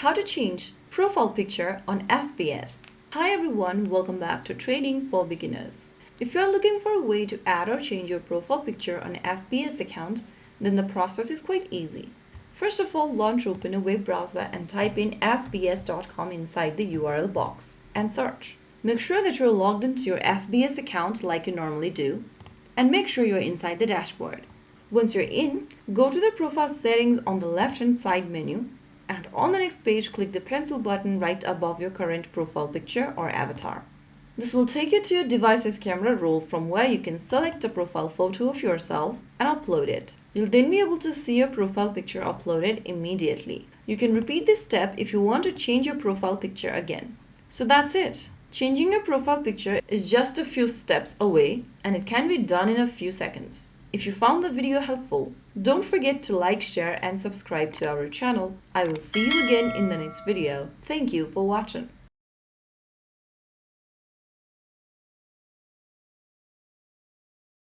How to change profile picture on FBS. Hi everyone, welcome back to Trading for Beginners. If you are looking for a way to add or change your profile picture on an FBS account, then the process is quite easy. First of all, launch open a web browser and type in fbs.com inside the URL box and search. Make sure that you're logged into your FBS account like you normally do, and make sure you're inside the dashboard. Once you're in, go to the profile settings on the left-hand side menu, and on the next page, click the pencil button right above your current profile picture or avatar. This will take you to your device's camera roll from where you can select a profile photo of yourself and upload it. You'll then be able to see your profile picture uploaded immediately. You can repeat this step if you want to change your profile picture again. So that's it. Changing your profile picture is just a few steps away and it can be done in a few seconds. If you found the video helpful, don't forget to like, share and subscribe to our channel. I will see you again in the next video. Thank you for watching.